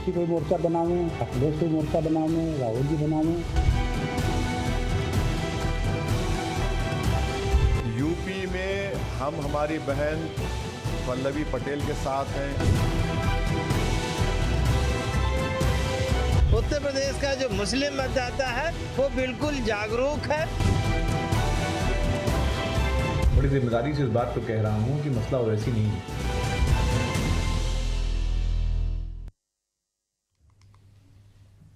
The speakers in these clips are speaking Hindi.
ओवैसी कोई मोर्चा बनावें, अखिलेश कोई मोर्चा बनावें, राहुल जी बनावें। यूपी में हम हमारी बहन पल्लवी पटेल के साथ हैं। उत्तर प्रदेश का जो मुस्लिम मतदाता है वो बिल्कुल जागरूक है। बड़ी जिम्मेदारी से इस बात को कह रहा हूं कि मसला ओवैसी नहीं है।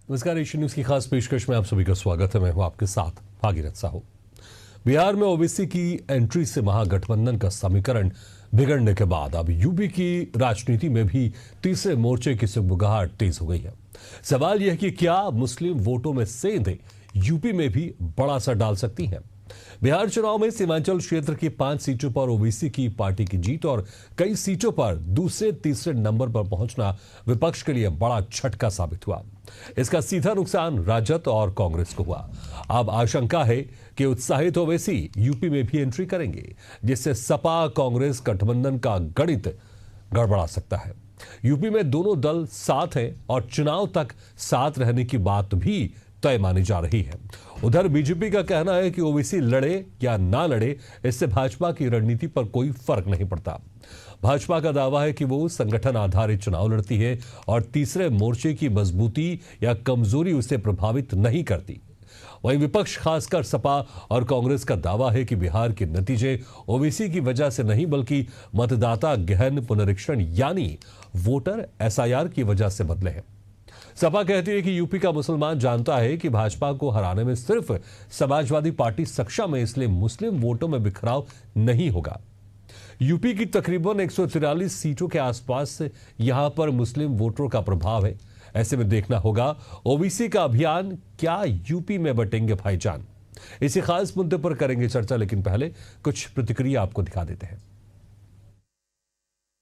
नमस्कार, एशियन न्यूज की खास पेशकश में आप सभी का स्वागत है। मैं हूं आपके साथ भागीरथ साहू। बिहार में ओबीसी की एंट्री से महागठबंधन का समीकरण बिगड़ने के बाद अब यूपी की राजनीति में भी तीसरे मोर्चे की सुगबुगाहट तेज हो गई है। सवाल यह कि क्या मुस्लिम वोटों में सेंध यूपी में भी बड़ा असर डाल सकती है। बिहार चुनाव में सीमांचल क्षेत्र की 5 सीटों पर ओबीसी की पार्टी की जीत और कई सीटों पर दूसरे तीसरे नंबर पर पहुंचना विपक्ष के लिए बड़ा झटका साबित हुआ। इसका सीधा नुकसान राजद और कांग्रेस को हुआ। अब आशंका है कि उत्साहित ओवैसी यूपी में भी एंट्री करेंगे, जिससे सपा कांग्रेस गठबंधन का गणित गड़बड़ा सकता है। यूपी में दोनों दल साथ हैं और चुनाव तक साथ रहने की बात भी तय मानी जा रही है। उधर बीजेपी का कहना है कि ओबीसी लड़े या ना लड़े, इससे भाजपा की रणनीति पर कोई फर्क नहीं पड़ता। भाजपा का दावा है कि वो संगठन आधारित चुनाव लड़ती है और तीसरे मोर्चे की मजबूती या कमजोरी उसे प्रभावित नहीं करती। वहीं विपक्ष खासकर सपा और कांग्रेस का दावा है कि बिहार के नतीजे ओबीसी की वजह से नहीं बल्कि मतदाता गहन पुनरीक्षण यानी वोटर एसआईआर की वजह से बदले हैं। सपा कहती है कि यूपी का मुसलमान जानता है कि भाजपा को हराने में सिर्फ समाजवादी पार्टी सक्षम है, इसलिए मुस्लिम वोटों में बिखराव नहीं होगा। यूपी की तकरीबन 143 सीटों के आसपास यहां पर मुस्लिम वोटरों का प्रभाव है। ऐसे में देखना होगा ओबीसी का अभियान क्या यूपी में बटेंगे भाईजान। इसी खास मुद्दे पर करेंगे चर्चा, लेकिन पहले कुछ प्रतिक्रिया आपको दिखा देते हैं।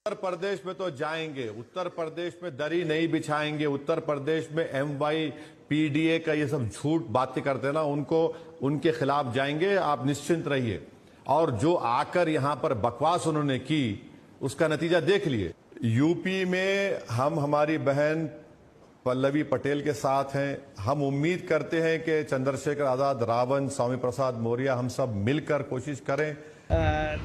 उत्तर प्रदेश में तो जाएंगे, उत्तर प्रदेश में दरी नहीं बिछाएंगे। उत्तर प्रदेश में MYPDA का ये सब झूठ बातें करते हैं ना, उनके खिलाफ जाएंगे, आप निश्चिंत रहिए। और जो आकर यहां पर बकवास उन्होंने की उसका नतीजा देख लिए। यूपी में हम हमारी बहन पल्लवी पटेल के साथ हैं। हम उम्मीद करते हैं कि चंद्रशेखर आजाद, रावण, स्वामी प्रसाद मौर्य, हम सब मिलकर कोशिश करें।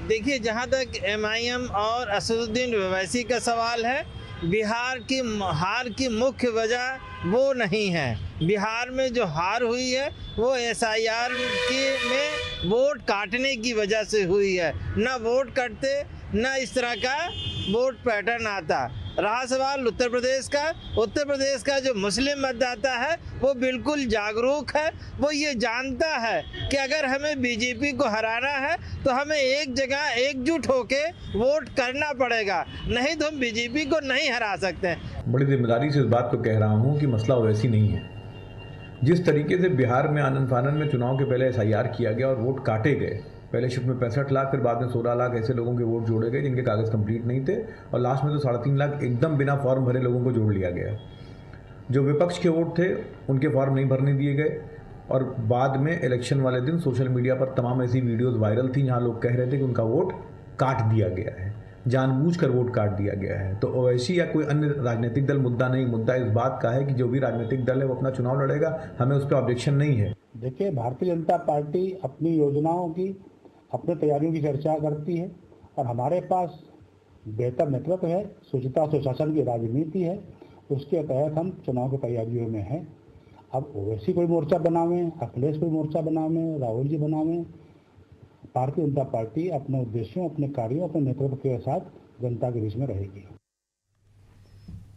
देखिए, जहाँ तक MIM और असदुद्दीन ओवैसी का सवाल है, बिहार की हार की मुख्य वजह वो नहीं है। बिहार में जो हार हुई है वो SIR में वोट काटने की वजह से हुई है। ना वोट कटते, ना इस तरह का वोट पैटर्न आता। रहा सवाल उत्तर प्रदेश का जो मुस्लिम मतदाता है वो बिल्कुल जागरूक है। वो ये जानता है कि अगर हमें बीजेपी को हराना है तो हमें एक जगह एकजुट होके वोट करना पड़ेगा, नहीं तो हम बीजेपी को नहीं हरा सकते। बड़ी जिम्मेदारी से इस बात को कह रहा हूं कि मसला ओवैसी नहीं है। जिस तरीके से बिहार में आनन फानन में चुनाव के पहले SIR किया गया और वोट काटे गए, पहले शिफ्ट में 65 लाख, फिर बाद में 16 लाख ऐसे लोगों के वोट जोड़े गए जिनके कागज़ कंप्लीट नहीं थे, और लास्ट में तो 3.5 लाख एकदम बिना फॉर्म भरे लोगों को जोड़ लिया गया। जो विपक्ष के वोट थे उनके फॉर्म नहीं भरने दिए गए, और बाद में इलेक्शन वाले दिन सोशल मीडिया पर तमाम ऐसी वीडियोज़ वायरल थी जहाँ लोग कह रहे थे कि उनका वोट काट दिया गया है, जानबूझकर वोट काट दिया गया है। तो ओवैसी या कोई अन्य राजनीतिक दल मुद्दा नहीं, मुद्दा इस बात का है कि जो भी राजनीतिक दल है वो अपना चुनाव लड़ेगा, हमें उस पर ऑब्जेक्शन नहीं है। देखिए, भारतीय जनता पार्टी अपनी योजनाओं की, अपने तैयारियों की चर्चा करती है और हमारे पास बेहतर नेतृत्व है, शुचिता सुशासन की राजनीति है, उसके तहत हम चुनाव की तैयारियों में हैं। अब ओवैसी कोई मोर्चा बनावें, अखिलेश कोई मोर्चा बनावें, राहुल जी बनावें, भारतीय जनता पार्टी अपने उद्देश्यों, अपने कार्यों, अपने नेतृत्व के साथ जनता के बीच में रहेगी।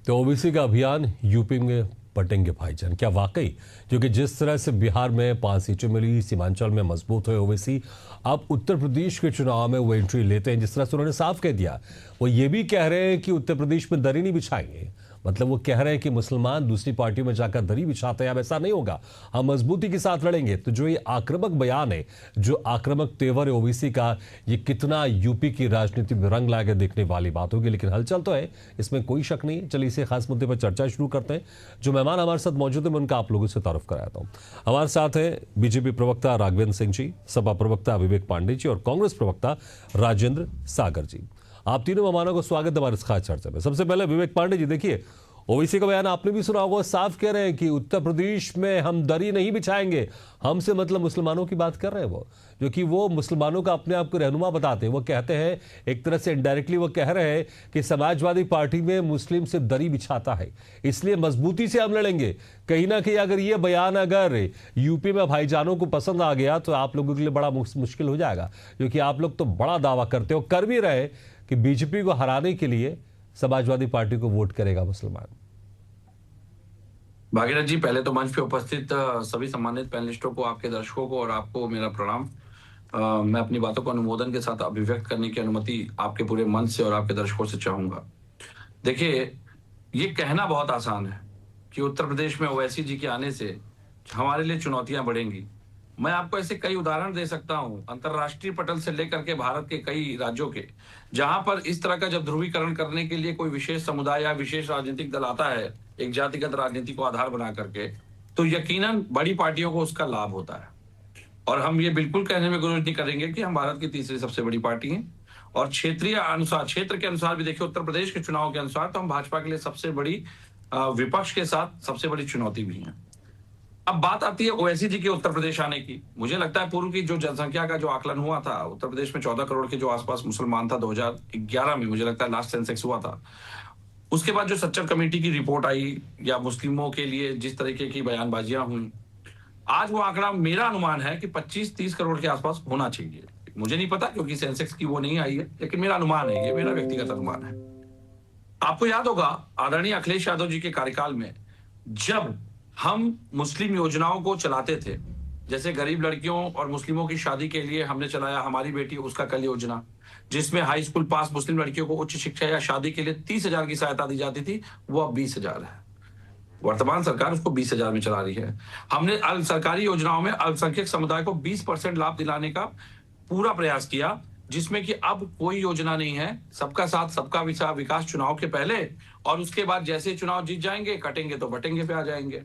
तो ओबीसी का अभियान यूपी में बटेंगे भाईजान, क्या वाकई? क्योंकि जिस तरह से बिहार में 5 सीटें मिली, सीमांचल में मजबूत हुए ओवैसी, अब उत्तर प्रदेश के चुनाव में वो एंट्री लेते हैं। जिस तरह से उन्होंने साफ कह दिया, वो ये भी कह रहे हैं कि उत्तर प्रदेश में दरी नहीं बिछाएंगे। मतलब वो कह रहे हैं कि मुसलमान दूसरी पार्टियों में जाकर दरी बिछाते हैं, अब ऐसा नहीं होगा, हम मजबूती के साथ लड़ेंगे। तो जो ये आक्रामक बयान है, जो आक्रामक तेवर है ओबीसी का, ये कितना यूपी की राजनीति में रंग लाकर देखने वाली बात होगी। लेकिन हलचल तो है, इसमें कोई शक नहीं है। चलिए इसे खास मुद्दे पर चर्चा शुरू करते हैं। जो मेहमान हमारे साथ मौजूद है मैं उनका आप लोगों से तारुफ कराता हूँ। हमारे साथ है बीजेपी प्रवक्ता राघवेंद्र सिंह जी, सपा प्रवक्ता विवेक पांडे जी और कांग्रेस प्रवक्ता राजेंद्र सागर जी। आप तीनों मेहमानों को स्वागत है हमारे इस खास चर्चा में। सबसे पहले विवेक पांडे जी, देखिए ओवैसी का बयान आपने भी सुना होगा, साफ कह रहे हैं कि उत्तर प्रदेश में हम दरी नहीं बिछाएंगे। हमसे मतलब मुसलमानों की बात कर रहे हैं वो, जो कि वो मुसलमानों का अपने आप को रहनुमा बताते हैं। वो कहते हैं, एक तरह से इनडायरेक्टली वो कह रहे हैं कि समाजवादी पार्टी में मुस्लिम सिर्फ दरी बिछाता है, इसलिए मजबूती से हम लड़ेंगे। कहीं ना कहीं अगर ये बयान अगर यूपी में भाईजानों को पसंद आ गया तो आप लोगों के लिए बड़ा मुश्किल हो जाएगा, क्योंकि आप लोग तो बड़ा दावा करते हो, कर भी रहे कि बीजेपी को हराने के लिए समाजवादी पार्टी को वोट करेगा मुसलमान। भागीरथ जी, पहले तो मंच पे उपस्थित सभी सम्मानित पैनलिस्टों को, आपके दर्शकों को और आपको मेरा प्रणाम। मैं अपनी बातों को अनुमोदन के साथ अभिव्यक्त करने की अनुमति आपके पूरे मंच से और आपके दर्शकों से चाहूंगा। देखिए, ये कहना बहुत आसान है कि उत्तर प्रदेश में ओवैसी जी के आने से हमारे लिए चुनौतियां बढ़ेंगी। मैं आपको ऐसे कई उदाहरण दे सकता हूं, अंतरराष्ट्रीय पटल से लेकर के भारत के कई राज्यों के, जहां पर इस तरह का जब ध्रुवीकरण करने के लिए कोई विशेष समुदाय या विशेष राजनीतिक दल आता है, एक जातिगत राजनीति को आधार बना करके, तो यकीनन बड़ी पार्टियों को उसका लाभ होता है। और हम ये बिल्कुल कहने में गुरेज नहीं करेंगे कि हम भारत की तीसरी सबसे बड़ी पार्टी हैं। और क्षेत्रीय अनुसार, क्षेत्र के अनुसार भी देखिए, उत्तर प्रदेश के चुनाव के अनुसार तो हम भाजपा के लिए सबसे बड़ी विपक्ष के साथ सबसे बड़ी चुनौती भी है। अब बात आती है ओवैसी जी के उत्तर प्रदेश आने की। मुझे लगता है पूर्व की जो जनसंख्या का जो आकलन हुआ था, उत्तर प्रदेश में 14 करोड़ के जो आसपास मुसलमान था 2011 में, मुझे लगता है लास्ट सेंसेक्स हुआ था। उसके बाद जो सच्चर कमेटी की रिपोर्ट आई या मुस्लिमों के लिए जिस तरीके की बयानबाजियां हुई, आज वो आंकड़ा मेरा अनुमान है कि 25-30 करोड़ के आसपास होना चाहिए। मुझे नहीं पता क्योंकि सेंसेक्स की वो नहीं आई है, लेकिन मेरा अनुमान है, ये मेरा व्यक्तिगत अनुमान है। आपको याद होगा आदरणीय अखिलेश यादव जी के कार्यकाल में जब हम मुस्लिम योजनाओं को चलाते थे, जैसे गरीब लड़कियों और मुस्लिमों की शादी के लिए हमने चलाया हमारी बेटी उसका कल योजना, जिसमें हाई स्कूल पास मुस्लिम लड़कियों को उच्च शिक्षा या शादी के लिए 30,000 की सहायता दी जाती थी, वो अब 20,000 है। वर्तमान सरकार उसको 20,000 में चला रही है। हमने सरकारी योजनाओं में अल्पसंख्यक समुदाय को 20% लाभ दिलाने का पूरा प्रयास किया, जिसमें कि अब कोई योजना नहीं है। सबका साथ सबका विकास चुनाव के पहले, और उसके बाद जैसे चुनाव जीत जाएंगे, कटेंगे तो बटेंगे पे आ जाएंगे।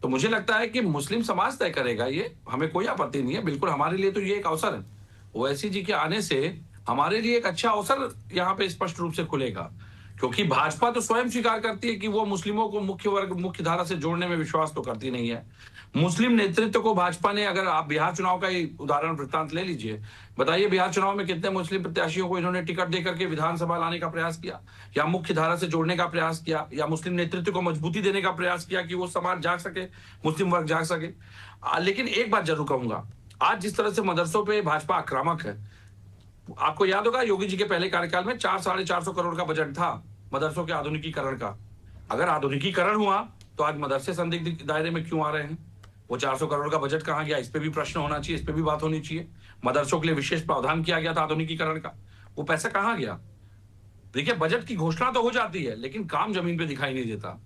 तो मुझे लगता है कि मुस्लिम समाज तय करेगा, ये हमें कोई आपत्ति नहीं है। बिल्कुल हमारे लिए तो ये एक अवसर है, ओवैसी जी के आने से हमारे लिए एक अच्छा अवसर यहाँ पे स्पष्ट रूप से खुलेगा, क्योंकि भाजपा तो स्वयं स्वीकार करती है कि वो मुस्लिमों को मुख्य धारा से जोड़ने में विश्वास तो करती नहीं है। मुस्लिम नेतृत्व को भाजपा ने, अगर आप बिहार चुनाव का ही उदाहरण वृत्तांत ले लीजिए, बताइए बिहार चुनाव में कितने मुस्लिम प्रत्याशियों को इन्होंने टिकट देकर के विधानसभा लाने का प्रयास किया, या मुख्य धारा से जोड़ने का प्रयास किया, या मुस्लिम नेतृत्व को मजबूती देने का प्रयास किया कि वो समाज जाग सके, मुस्लिम वर्ग जाग सके। लेकिन एक बात जरूर कहूंगा, आज जिस तरह से मदरसों पे भाजपा आक्रामक है, आपको याद होगा योगी जी के पहले कार्यकाल में 400-450 करोड़ का बजट था मदरसों के आधुनिकीकरण का। अगर आधुनिकीकरण हुआ तो आज मदरसे संदिग्ध दायरे में क्यों आ रहे हैं? वो 400 करोड़ का बजट कहां गया? इस पे भी प्रश्न होना चाहिए, इस पे भी बात होनी चाहिए। मदरसों के लिए विशेष प्रावधान किया गया था आधुनिकीकरण का, वो पैसा कहां गया? देखिए, बजट की घोषणा तो हो जाती है, लेकिन काम जमीन पे दिखाई नहीं देता।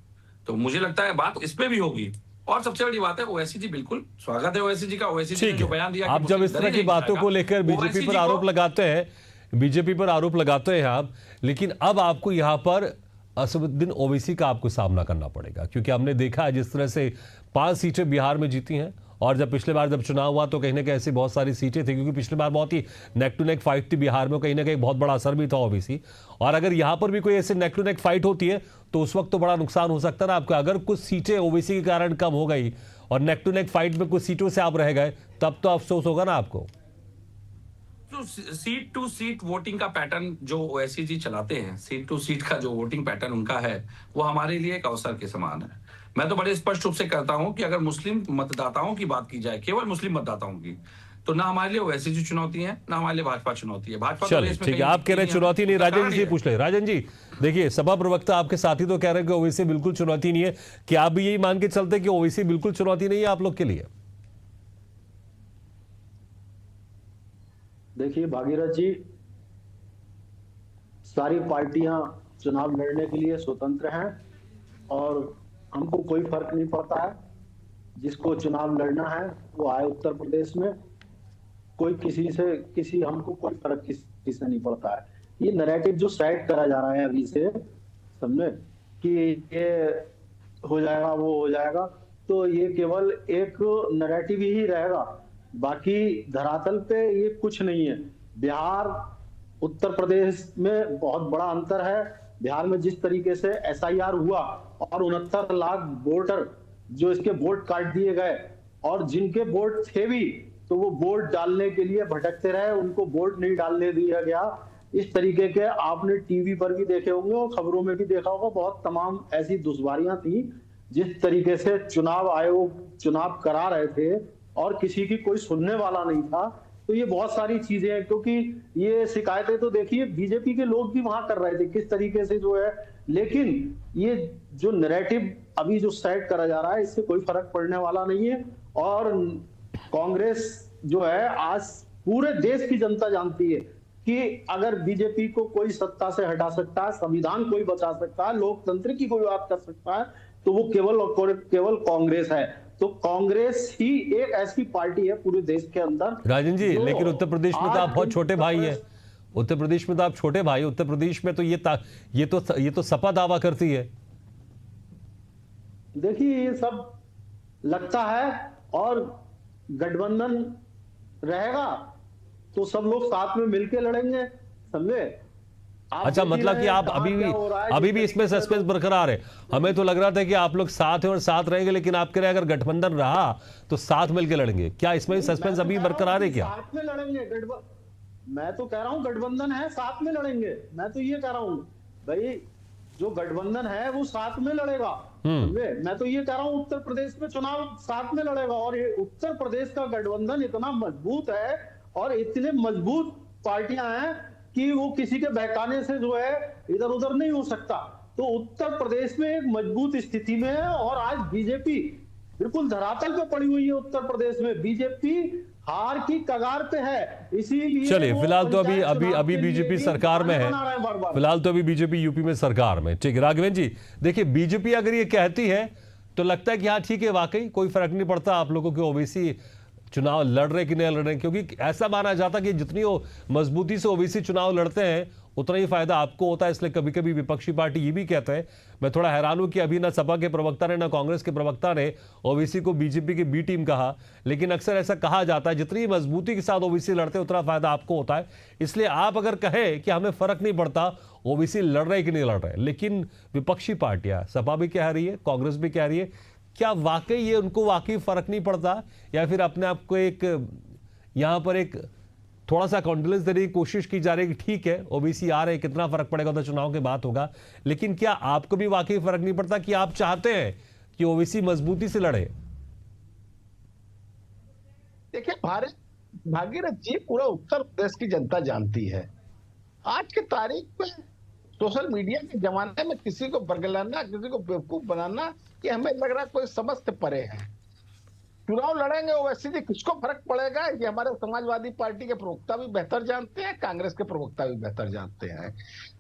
तो मुझे लगता है बात इस पे भी होगी। और सबसे बड़ी बात है, ओवैसी जी, बिल्कुल स्वागत है ओवैसी जी का। ओवैसी जी ने जो बयान दिया, आप जब इस तरह की बातों को लेकर बीजेपी पर आरोप लगाते हैं आप, लेकिन अब आपको यहां पर असदुद्दीन ओवैसी का आपको सामना करना पड़ेगा, क्योंकि हमने देखा है जिस तरह से 5 सीटें बिहार में जीती हैं, और जब पिछले बार जब चुनाव हुआ तो कहीं ना कहीं ऐसी बहुत सारी सीटें थी, क्योंकि पिछले बार बहुत ही नेक टू नेक फाइट थी बिहार में, कहीं ना कहीं बहुत बड़ा असर भी था ओवैसी। और अगर यहां पर भी कोई ऐसे नेक टू नेक फाइट होती है तो उस वक्त तो बड़ा नुकसान हो सकता है ना आपका। अगर कुछ सीटें ओवैसी के कारण कम हो गई और नेक टू नेक फाइट में कुछ सीटों से आप रह गए, तब तो अफसोस होगा ना आपको। तो सीट टू सीट वोटिंग का पैटर्न जो ओवैसी जी चलाते हैं, सीट टू सीट का जो वोटिंग पैटर्न उनका है, वो हमारे लिए एक अवसर के समान है। मैं तो बड़े स्पष्ट रूप से कहता हूं कि अगर मुस्लिम मतदाताओं की बात की जाए, केवल मुस्लिम मतदाताओं की, तो ना हमारे लिए ओवैसी जी चुनौती है, ना हमारे लिए भाजपा चुनौती है। भाजपा चलिए ठीक है, आप कह रहे हैं चुनौती नहीं। राजन जी पूछ ले। राजन जी देखिए, सभा प्रवक्ता आपके साथी तो कह रहे हैं कि ओवैसी बिल्कुल चुनौती नहीं है, क्या आप भी यही मान के चलते कि ओवैसी बिल्कुल चुनौती नहीं है आप लोग के लिए? देखिए भागीरथ जी, सारी पार्टियां चुनाव लड़ने के लिए स्वतंत्र हैं और हमको कोई फर्क नहीं पड़ता है। जिसको चुनाव लड़ना है वो आए उत्तर प्रदेश में, कोई किसी हमको कोई फर्क किसी से नहीं पड़ता है। ये नैरेटिव जो सेट करा जा रहा है अभी से, समझे, कि ये हो जाएगा वो हो जाएगा, तो ये केवल एक नैरेटिव ही रहेगा, बाकी धरातल पे ये कुछ नहीं है। बिहार उत्तर प्रदेश में बहुत बड़ा अंतर है। बिहार में जिस तरीके से SIR हुआ और 69 लाख वोटर जो इसके वोट काट दिए गए, और जिनके वोट थे भी तो वो वोट डालने के लिए भटकते रहे, उनको वोट नहीं डालने दिया गया। इस तरीके के आपने टीवी पर भी देखे होंगे और खबरों में भी देखा होगा, बहुत तमाम ऐसी दुश्वारियां थी। जिस तरीके से चुनाव आयोग चुनाव करा रहे थे और किसी की कोई सुनने वाला नहीं था, तो ये बहुत सारी चीजें हैं। क्योंकि ये शिकायतें तो देखिए बीजेपी के लोग भी वहां कर रहे थे किस तरीके से जो है, लेकिन ये जो नैरेटिव अभी जो सेट करा जा रहा है इससे कोई फर्क पड़ने वाला नहीं है। और कांग्रेस जो है, आज पूरे देश की जनता जानती है कि अगर बीजेपी को कोई सत्ता से हटा सकता है, संविधान कोई बचा सकता है, लोकतंत्र की कोई बात कर सकता है, तो वो केवल कांग्रेस है। तो कांग्रेस ही एक ऐसी पार्टी है पूरे देश के अंदर। राजन जी, लेकिन उत्तर प्रदेश में तो आप बहुत छोटे भाई हैं। उत्तर प्रदेश में तो आप छोटे भाई, उत्तर प्रदेश में तो ये तो सपा दावा करती है। देखिए ये सब लगता है, और गठबंधन रहेगा तो सब लोग साथ में मिलके लड़ेंगे, समझे? अच्छा, मतलब कि आप अभी भी इसमें सस्पेंस बरकरार है। हमें तो लग रहा था कि आप लोग साथ हैं और साथ रहेंगे, लेकिन आप कह रहे हैं अगर गठबंधन रहा तो साथ मिलकर लड़ेंगे। क्या इसमें भी सस्पेंस अभी बरकरार है क्या? साथ में लड़ेंगे, मैं तो कह रहा हूँ गठबंधन है, साथ में लड़ेंगे। मैं तो ये कह रहा हूँ भाई, जो गठबंधन है वो साथ में लड़ेगा। मैं तो ये कह रहा हूँ उत्तर प्रदेश में चुनाव साथ में लड़ेगा। और ये उत्तर प्रदेश का गठबंधन इतना मजबूत है और इतने मजबूत पार्टियां हैं कि वो किसी के बहकाने से जो है इधर उधर नहीं हो सकता। तो उत्तर प्रदेश में एक मजबूत स्थिति में है, और आज बीजेपी बिल्कुल धरातल पे पड़ी हुई है। उत्तर प्रदेश में बीजेपी हार की कगार पे है। इसीलिए चलिए, फिलहाल तो अभी बीजेपी सरकार में है। फिलहाल तो अभी बीजेपी यूपी में सरकार में। ठीक है राघवेंद्र जी, देखिए बीजेपी अगर ये कहती है तो लगता है कि हाँ ठीक है, वाकई कोई फर्क नहीं पड़ता आप लोगों के ओबीसी चुनाव लड़ रहे कि नहीं लड़ रहे, क्योंकि ऐसा माना जाता कि जितनी मजबूती से ओबीसी चुनाव लड़ते हैं उतना ही फायदा आपको होता है। इसलिए कभी कभी विपक्षी पार्टी ये भी कहते हैं। मैं थोड़ा हैरान हूं कि अभी ना सपा के प्रवक्ता ने ना कांग्रेस के प्रवक्ता ने ओबीसी को बीजेपी की बी टीम कहा, लेकिन अक्सर ऐसा कहा जाता है जितनी मजबूती के साथ ओबीसी लड़ते हैं उतना फायदा आपको होता है। इसलिए आप अगर कहें कि हमें फर्क नहीं पड़ता ओबीसी लड़ रहे कि नहीं लड़ रहे, लेकिन विपक्षी पार्टियां सपा भी कह रही है, कांग्रेस भी कह रही है, क्या वाकई ये उनको वाकई फर्क नहीं पड़ता, या फिर अपने आप को एक यहां पर एक थोड़ा सा कॉन्फिडेंस देने की कोशिश की जा रही है कि ठीक है ओबीसी आ रहे, कितना फर्क पड़ेगा तो चुनाव के बाद होगा, लेकिन क्या आपको भी वाकई फर्क नहीं पड़ता कि आप चाहते हैं कि ओबीसी मजबूती से लड़े? देखिए भागीरथ जी, पूरा उत्तर प्रदेश की जनता जानती है। आज की तारीख में सोशल मीडिया के जमाने में किसी को बरगलाना, किसी को बेवकूफ बनाना, ये हमें लग रहा है कोई समझ से परे है। चुनाव लड़ेंगे ओवैसी जी, किसको फर्क पड़ेगा? ये हमारे समाजवादी पार्टी के प्रवक्ता भी बेहतर जानते हैं, कांग्रेस के प्रवक्ता भी बेहतर जानते हैं।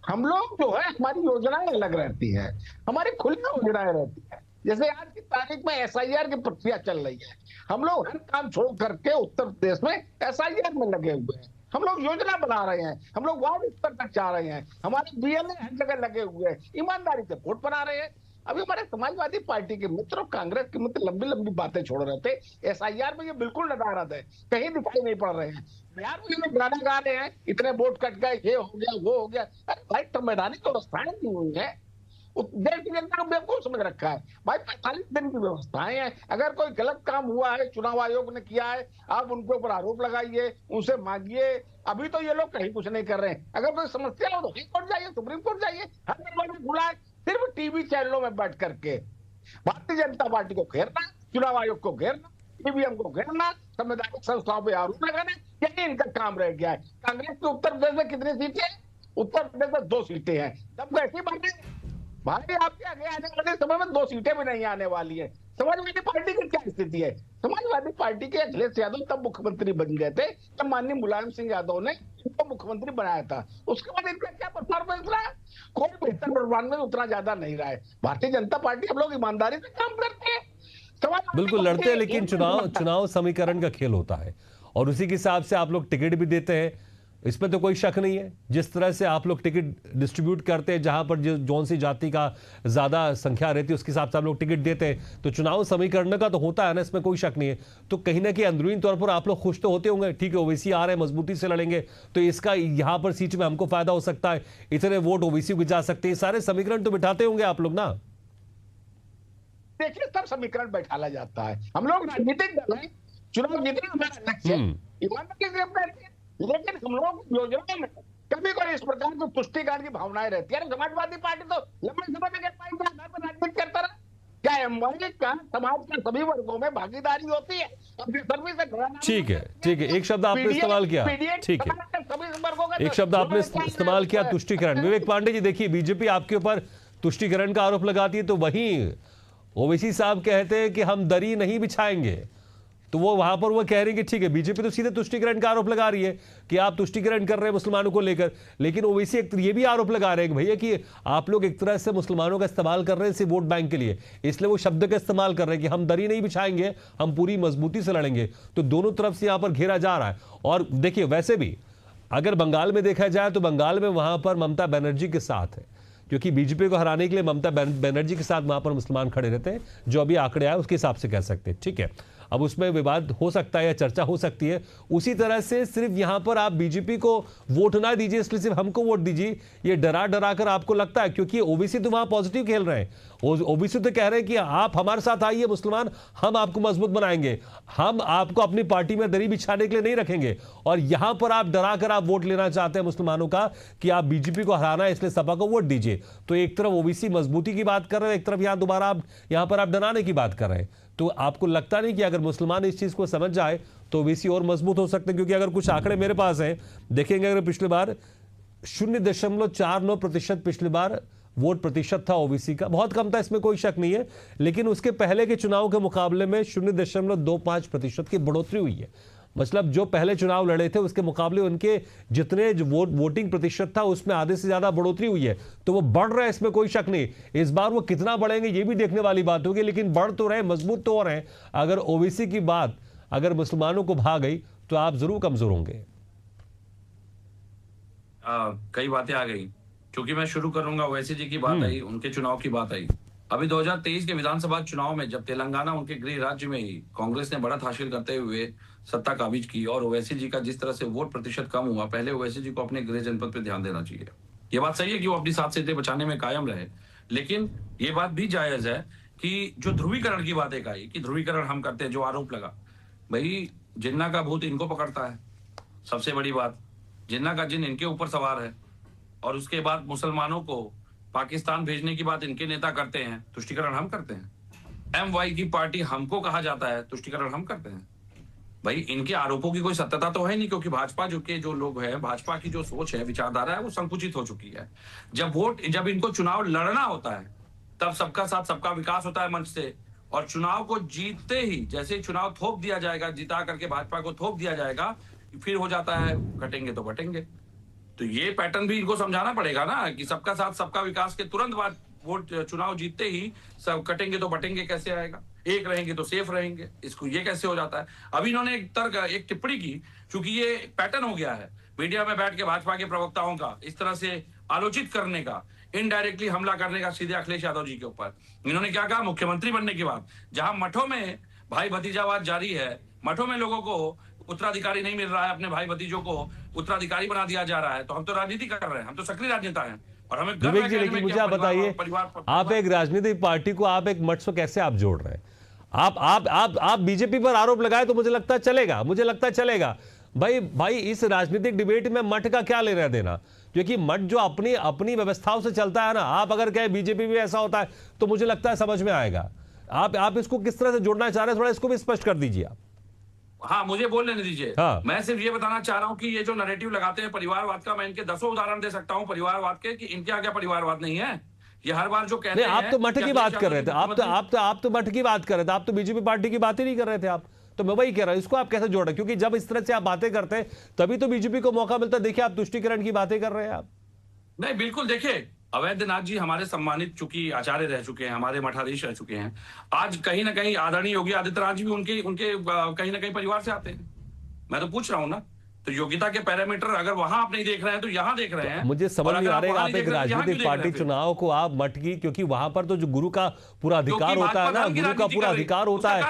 हम लोग जो है, हमारी योजनाएं अलग रहती है, हमारी खुली योजनाएं रहती है। जैसे आज की तारीख में SIR की प्रक्रिया चल रही है, हम लोग हर काम छोड़ करके उत्तर प्रदेश में SIR में लगे हुए हैं। हम लोग योजना बना रहे हैं, हम लोग वार्ड स्तर तक जा रहे हैं, हमारे BLA हर जगह लगे हुए हैं, ईमानदारी से वोट बना रहे हैं। अभी हमारे समाजवादी पार्टी के मित्र और कांग्रेस के मित्र लंबी लंबी बातें छोड़ रहे थे। SIR में ये बिल्कुल नदारद है, कहीं दिखाई नहीं पड़ रहे हैं। बिहार में ये लोग गाना गा रहे हैं, इतने वोट कट गए, ये हो गया वो हो गया। अरे भाई, संवैधानिक व्यवस्थाएं दी हुई है, देश की जनता को बेवकूफ समझ रखा है। भाई 45 दिन की व्यवस्थाएं हैं, अगर कोई गलत काम हुआ है, चुनाव आयोग ने किया है, आप उनके ऊपर आरोप लगाइए, उनसे मांगिए। अभी तो ये लोग कहीं कुछ नहीं कर रहे हैं। अगर कोई समस्या हो तो हाई कोर्ट जाइए, सुप्रीम कोर्ट जाइए, हर दरवाजा खुला है। सिर्फ टीवी चैनलों में बैठ करके भारतीय जनता पार्टी को घेरना, चुनाव आयोग को घेरना, ईवीएम को घेरना, संवैधानिक संस्थाओं पर आरोप लगाना, यही इनका काम रह गया है। कांग्रेस के उत्तर प्रदेश में कितनी सीटें हैं? उत्तर प्रदेश में 2 सीटें हैं। तब ऐसी बातें भाई, आपके आगे आने वाले समय में 2 सीटें भी नहीं आने वाली है। समाजवादी पार्टी की क्या स्थिति है? समाजवादी पार्टी के अखिलेश यादव तब मुख्यमंत्री बन गए थे जब माननीय मुलायम सिंह यादव ने इनको मुख्यमंत्री बनाया था। उसके बाद इनका क्या परफॉर्मेंस रहा? कोई बेहतर परफॉर्मेंस उतना ज्यादा नहीं रहा है। भारतीय जनता पार्टी, हम लोग ईमानदारी से काम करते हैं, बिल्कुल लड़ते हैं, लेकिन चुनाव समीकरण का खेल होता है और उसी के हिसाब से आप लोग टिकट भी देते हैं। इसमें तो कोई शक नहीं है। जिस तरह से आप लोग टिकट डिस्ट्रीब्यूट करते हैं, जहां पर जौन सी जाति का ज्यादा संख्या रहती है उसके हिसाब से आप लोग टिकट देते हैं, तो चुनाव समीकरण का तो होता है ना, इसमें कोई शक नहीं है। तो कहीं ना कहीं अंदरूनी तौर पर आप लोग खुश तो होते होंगे, ठीक है ओबीसी आ रहे हैं, मजबूती से लड़ेंगे तो इसका यहां पर सीट में हमको फायदा हो सकता है, इतने वोट ओबीसी को जा सकते हैं, सारे समीकरण तो बिठाते होंगे आप लोग ना। देखिए सब समीकरण बैठाला जाता है, हम लोग राजनीतिक दल हैं, चुनाव जीतना हमारा लक्ष्य है, ईमानदारी से करते हैं, लेकिन हम लोग योजनाओं में कभी कोई इस प्रकार की तुष्टिकरण की भावनाएं रहती है। समाजवादी पार्टी तो लंबे समय तक राजनीति करता रहा, क्या एमवाई का समाज के सभी वर्गों में भागीदारी होती है? ठीक है, एक शब्द आपने इस्तेमाल किया, ठीक है, एक शब्द आपने इस्तेमाल किया, तुष्टिकरण। विवेक पांडे जी देखिए, बीजेपी आपके ऊपर तुष्टिकरण का आरोप लगाती है, तो वहीं ओवैसी साहब कहते हैं कि हम दरी नहीं बिछाएंगे, तो वो वहां पर वो कह रहे हैं कि ठीक है बीजेपी तो सीधे तुष्टिकरण का आरोप लगा रही है कि आप तुष्टिकरण कर रहे हैं मुसलमानों को लेकर, लेकिन ओवैसी एक ये भी आरोप लगा रहे हैं कि भैया कि आप लोग एक तरह से मुसलमानों का इस्तेमाल कर रहे हैं सिर्फ वोट बैंक के लिए, इसलिए वो शब्द का इस्तेमाल कर रहे हैं कि हम दरी नहीं बिछाएंगे, हम पूरी मजबूती से लड़ेंगे। तो दोनों तरफ से यहां पर घेरा जा रहा है। और देखिए वैसे भी अगर बंगाल में देखा जाए तो बंगाल में वहां पर ममता बनर्जी के साथ है, क्योंकि बीजेपी को हराने के लिए ममता बनर्जी के साथ वहां पर मुसलमान खड़े रहते हैं, जो अभी आंकड़े आए उसके हिसाब से कह सकते हैं, ठीक है। अब उसमें विवाद हो सकता है या चर्चा हो सकती है। उसी तरह से सिर्फ यहां पर आप बीजेपी को वोट ना दीजिए इसलिए सिर्फ हमको वोट दीजिए, ये डरा डरा कर आपको लगता है, क्योंकि ओबीसी तो वहां पॉजिटिव खेल रहे हैं, ओबीसी तो कह रहे हैं कि आप हमारे साथ आइए मुसलमान, हम आपको मजबूत बनाएंगे, हम आपको अपनी पार्टी में दरी बिछाने के लिए नहीं रखेंगे। और यहां पर आप डरा कर आप वोट लेना चाहते हैं मुसलमानों का कि आप बीजेपी को हराना है इसलिए सपा को वोट दीजिए। तो एक तरफ ओबीसी मजबूती की बात कर रहे हैं, एक तरफ यहां दोबारा आप यहां पर आप डराने की बात कर रहे हैं। तो आपको लगता नहीं कि अगर मुसलमान इस चीज को समझ जाए तो ओबीसी और मजबूत हो सकते हैं? क्योंकि अगर कुछ आंकड़े मेरे पास हैं, देखेंगे अगर पिछली बार 0.49% पिछली बार वोट प्रतिशत था ओबीसी का, बहुत कम था इसमें कोई शक नहीं है, लेकिन उसके पहले के चुनाव के मुकाबले में 0.25% की बढ़ोतरी हुई है। मतलब जो पहले चुनाव लड़े थे उसके मुकाबले उनके जितने वोटिंग प्रतिशत था उसमें आधे से ज्यादा बढ़ोतरी हुई है, तो वो बढ़ रहे हैं, इसमें कोई शक नहीं। इस बार वो कितना बढ़ेंगे ये भी देखने वाली बात होगी, लेकिन बढ़ तो रहे, मजबूत तो हो रहे हैं। अगर ओबीसी की बात अगर मुसलमानों को भा गई तो आप जरूर कमजोर होंगे। कई बातें आ गई, क्योंकि मैं शुरू करूंगा ओवैसी जी की बात आई, उनके चुनाव की बात आई। अभी 2023 के विधानसभा चुनाव में जब तेलंगाना उनके गृह राज्य में ही कांग्रेस ने बढ़त हासिल करते हुए सत्ता काबिज की और ओवैसी जी का जिस तरह से वोट प्रतिशत कम हुआ, पहले ओवैसी जी को अपने गृह जनपद पे ध्यान देना चाहिए। ये बात सही है कि वो अपनी 7 सीटें बचाने में कायम रहे, लेकिन ये बात भी जायज है कि जो ध्रुवीकरण की बात एक आई कि ध्रुवीकरण हम करते हैं, जो आरोप लगा, भाई जिन्ना का भूत इनको पकड़ता है, सबसे बड़ी बात जिन्ना का जिन इनके ऊपर सवार है, और उसके बाद मुसलमानों को पाकिस्तान भेजने की बात इनके नेता करते हैं, तुष्टिकरण हम करते हैं। एमवाई की पार्टी हमको कहा जाता है, तुष्टिकरण हम करते हैं। भाई इनके आरोपों की कोई सत्यता तो है नहीं, क्योंकि भाजपा जो लोग हैं, भाजपा की जो सोच है, विचारधारा है, वो संकुचित हो चुकी है। जब इनको चुनाव लड़ना होता है तब सबका साथ सबका विकास होता है मंच से, और चुनाव को जीतते ही जैसे चुनाव थोप दिया जाएगा, जिता करके भाजपा को थोप दिया जाएगा, फिर हो जाता है कटेंगे तो बटेंगे। तो ये पैटर्न भी इनको समझाना पड़ेगा ना कि सबका साथ सबका विकास के तुरंत बाद वोट चुनाव जीतते ही सब कटेंगे तो बटेंगे कैसे आएगा, एक रहेंगे तो सेफ रहेंगे, इसको ये कैसे हो जाता है। अभी इन्होंने एक टिप्पणी की, क्योंकि ये पैटर्न हो गया है मीडिया में बैठ के भाजपा के प्रवक्ताओं का इस तरह से आलोचित करने का, इनडायरेक्टली हमला करने का सीधे अखिलेश यादव जी के ऊपर। इन्होंने क्या कहा, मुख्यमंत्री बनने के बाद जहां मठों में भाई भतीजावाद जारी है, मठों में लोगों को उत्तराधिकारी नहीं मिल रहा है, अपने भाई भतीजों को उत्तराधिकारी बना दिया जा रहा है, तो हम तो राजनीति कर रहे हैं, हम तो सक्रिय राजनेता हैं। और हमें विवेक जी, लेकिन मुझे आप बताइए, आप एक राजनीतिक पार्टी को आप एक मठ से कैसे आप जोड़ रहे हैं? आप बीजेपी पर आरोप लगाए तो मुझे लगता है चलेगा। भाई इस राजनीतिक डिबेट में मठ का क्या लेना देना, क्योंकि मठ जो अपनी व्यवस्थाओं से चलता है ना, आप अगर कहे बीजेपी में ऐसा होता है तो मुझे लगता है समझ में आएगा। आप इसको किस तरह से जोड़ना चाह रहे हैं, थोड़ा इसको भी स्पष्ट कर दीजिए आप। हाँ, मुझे बोल लेने दीजिए। हाँ। मैं सिर्फ ये बताना चाह रहा हूँ कि ये जो नैरेटिव लगाते हैं परिवारवाद का, मैं इनके 10 उदाहरण दे सकता हूँ परिवारवाद के, कि इनके आगे परिवारवाद नहीं है। ये हर बार जो कहते हैं, आप तो मठ की बात कर रहे थे, आप तो मठ की बात कर रहे थे, आप तो बीजेपी पार्टी की बात ही नहीं कर रहे थे आप। तो मैं वही कह रहा हूं, इसको आप कैसे जोड़ रहे हैं? क्योंकि जब इस तरह से आप बातें करते हैं तभी तो बीजेपी को मौका मिलता है। देखिए आप तुष्टिकरण की बातें कर रहे हैं आप। नहीं, बिल्कुल, देखिए अवैधनाथ जी हमारे सम्मानित चूंकि आचार्य रह चुके हैं, हमारे मठाधीश रह चुके हैं। आज कहीं ना कहीं आदरणीय योगी आदित्यनाथ जी भी उनके कहीं ना कहीं परिवार से आते हैं। मैं तो पूछ रहा हूं ना, तो योग्यता के पैरामीटर अगर वहां आप नहीं देख रहे हैं तो यहाँ देख रहे हैं। मुझे समझ नहीं आ रहा है, आप एक राजनीतिक पार्टी चुनाव को आप मटकी, क्योंकि वहां पर तो जो गुरु का पूरा अधिकार होता है ना, गुरु का पूरा अधिकार होता है,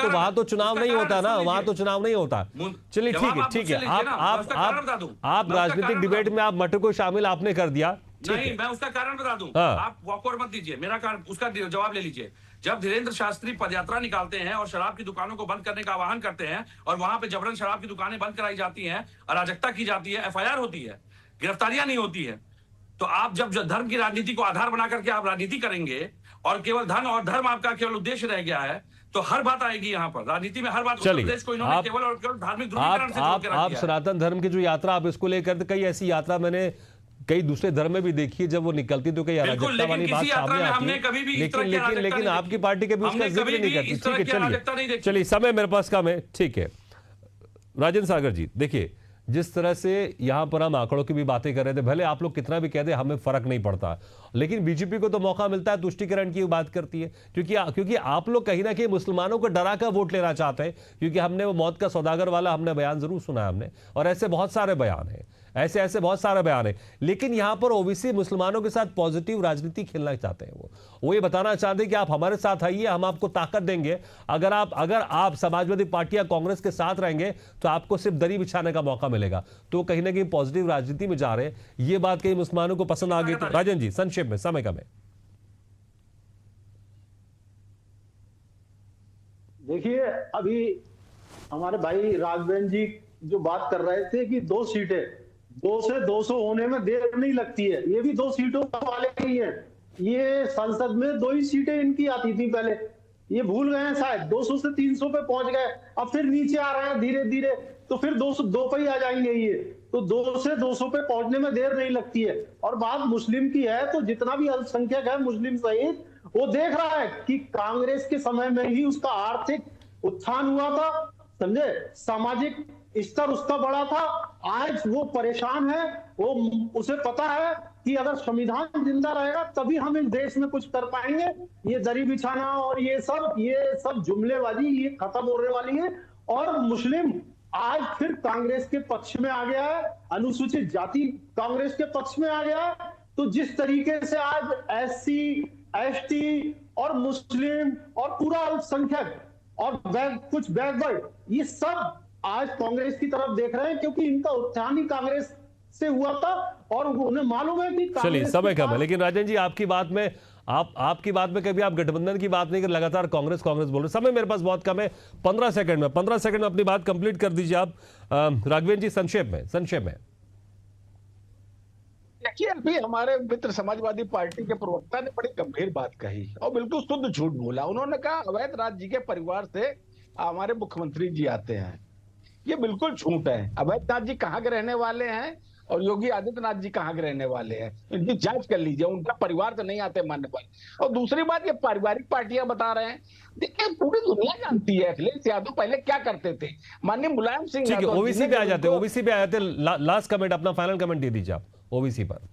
वहां तो चुनाव नहीं होता ना, वहां तो चुनाव नहीं होता। चलिए ठीक है, आप राजनीतिक डिबेट में आप मटक को शामिल आपने कर दिया। नहीं, मैं उसका कारण बता दूं। आप वॉकओवर मत दीजिए, मेरा कारण उसका जवाब ले लीजिए। जब धीरेन्द्र शास्त्री पदयात्रा निकालते हैं और शराब की दुकानों को बंद करने का आह्वान करते हैं और वहां पे जबरन शराब की दुकानें बंद कराई जाती हैं, अराजकता की जाती है, एफआईआर होती है, गिरफ्तारियां नहीं होती है, तो आप जब धर्म की राजनीति को आधार बना करके आप राजनीति करेंगे और केवल धन और धर्म आपका केवल उद्देश्य रह गया है, तो हर बात आएगी यहाँ पर राजनीति में, हर बात को इन्होंने केवल और केवल धार्मिक ध्रुवीकरण से जोड़ के रख दिया। आप सनातन धर्म की जो यात्रा आप इसको लेकर, कई ऐसी यात्रा मैंने कई दूसरे धर्म में भी देखी है, जब वो निकलती तो कई अराजकता वाली बात सामने आती है, लेकिन आपकी पार्टी के भी उसका जिक्र नहीं करती। ठीक है, चलिए समय मेरे पास कम है, ठीक है। राजेंद्र सागर जी, देखिए जिस तरह से यहां पर हम आंकड़ों की भी बातें कर रहे थे, भले आप लोग कितना भी कह दे हमें फर्क नहीं पड़ता, लेकिन बीजेपी को तो मौका मिलता है, तुष्टीकरण की बात करती है, क्योंकि आप लोग कहीं ना कहीं मुसलमानों को डरा कर वोट लेना चाहते हैं, क्योंकि हमने वो मौत का सौदागर वाला हमने बयान जरूर सुना है हमने, और ऐसे बहुत सारे बयान हैं, ऐसे बहुत सारे बयान है। लेकिन यहां पर ओबीसी मुसलमानों के साथ पॉजिटिव राजनीति खेलना चाहते हैं, वो ये बताना चाहते हैं कि आप हमारे साथ आइए, हम आपको ताकत देंगे, अगर आप समाजवादी पार्टी या कांग्रेस के साथ रहेंगे तो आपको सिर्फ दरी बिछाने का मौका मिलेगा। तो कहीं ना कहीं पॉजिटिव राजनीति में जा रहे हैं, ये बात कहीं मुसलमानों को पसंद आ गई। तो राजन जी संक्षेप में, समय कम है। देखिए, अभी हमारे भाई राघवेंद्र जी जो बात कर रहे थे कि 2 सीटें 2 से 200 होने में देर नहीं लगती है, ये भी 2 सीटों वाले ही है। ये संसद में 2 ही सीटें इनकी आती थी पहले, ये भूल गए हैं शायद, 200 से 300 पे पहुंच गए, अब फिर नीचे आ रहे हैं धीरे धीरे, तो फिर 2 पे ही आ जाएंगे ये, तो 2 से 200 पे पहुंचने में देर नहीं लगती है। और बात मुस्लिम की है तो जितना भी अल्पसंख्यक है मुस्लिम सहित, वो देख रहा है कि कांग्रेस के समय में ही उसका आर्थिक उत्थान हुआ था, समझे, सामाजिक स्तर उसका बड़ा था। आज वो परेशान है, वो उसे पता है कि अगर संविधान जिंदा रहेगा तभी हम इस देश में कुछ कर पाएंगे। ये दरी बिछाना और ये सब जुमलेबाजी ये खत्म होने वाली है। और मुस्लिम आज फिर कांग्रेस के पक्ष में आ गया है, अनुसूचित जाति कांग्रेस के पक्ष में आ गया है। तो जिस तरीके से आज SC ST और मुस्लिम और पूरा अल्पसंख्यक और कुछ बैकवर्ड, ये सब आज कांग्रेस की तरफ देख रहे हैं, क्योंकि इनका उत्थान ही कांग्रेस से हुआ था और उन्हें मालूम है कि चलिए समय कम है, लेकिन राजन जी आपकी बात में कभी आप गठबंधन की बात नहीं कर, लगातार कांग्रेस बोल रहे। समय मेरे पास बहुत कम है, 15 सेकंड में अपनी बात कंप्लीट कर दीजिए आप। राघवेंद्र जी संक्षेप में। देखिए, अभी हमारे मित्र समाजवादी पार्टी के प्रवक्ता ने बड़ी गंभीर बात कही और बिल्कुल शुद्ध झूठ बोला। उन्होंने कहा अवैध राज जी के परिवार से हमारे मुख्यमंत्री जी आते हैं, ये बिल्कुल झूठ है। अवैधनाथ जी कहाँ के रहने वाले हैं और योगी आदित्यनाथ जी कहाँ के रहने वाले हैं, इनकी जांच कर लीजिए, उनका परिवार तो नहीं आते मानने वाले। और दूसरी बात, ये पारिवारिक पार्टियां बता रहे हैं, देखिए पूरी दुनिया जानती है अखिलेश यादव पहले क्या करते थे। माननीय मुलायम सिंह यादव ओबीसी पे आ जाते, लास्ट कमेंट, अपना फाइनल कमेंट दे दीजिए आप ओबीसी पर।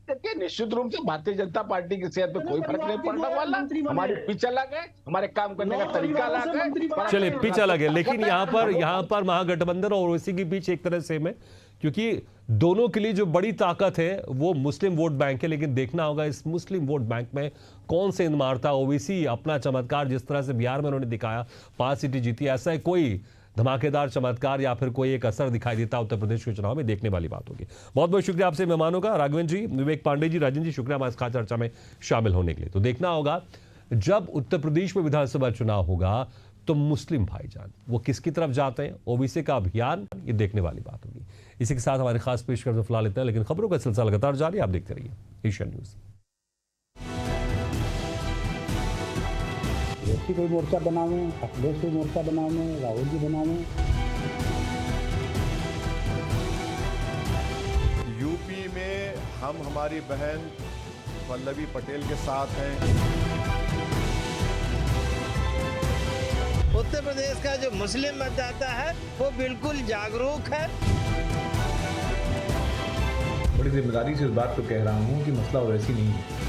देखिए, निश्चित रूप से भारतीय जनता पार्टी की सेहत पे कोई फर्क नहीं पड़ने वाला, हमारे पिच अलग है, हमारे काम करने का तरीका अलग है। चलिए पिच अलग है, लेकिन यहाँ पर महागठबंधन और ओवैसी की बीच एक तरह सेम है, क्योंकि दोनों के लिए जो बड़ी ताकत है वो मुस्लिम वोट बैंक है। लेकिन देखना होगा इस मुस्लिम वोट बैंक में कौन से इमारता ओबीसी अपना चमत्कार, जिस तरह से बिहार में उन्होंने दिखाया 5 सीटें जीती, ऐसा है कोई धमाकेदार चमत्कार या फिर कोई एक असर दिखाई देता उत्तर प्रदेश के चुनाव में, देखने वाली बात होगी। बहुत बहुत शुक्रिया आपसे मेहमानों का, राघवेंद्र जी, विवेक पांडे जी, राजन जी, शुक्रिया हमारे खास चर्चा में शामिल होने के लिए। तो देखना होगा जब उत्तर प्रदेश में विधानसभा चुनाव होगा तो मुस्लिम भाईजान वो किसकी तरफ जाते हैं, ओबीसी का अभियान, ये देखने वाली बात होगी। इसी के साथ हमारे खास पेशकश में फिलहाल इतना, लेकिन खबरों का सिलसिला लगातार जारी, आप देखते रहिए एशियन न्यूज। ओवैसी कोई मोर्चा बनावे, अखिलेश कोई मोर्चा बनावे, राहुल जी बनावे। यूपी में हम हमारी बहन पल्लवी पटेल के साथ हैं। उत्तर प्रदेश का जो मुस्लिम मतदाता है वो बिल्कुल जागरूक है। बड़ी जिम्मेदारी से इस बात को कह रहा हूं कि मसला ओवैसी नहीं है।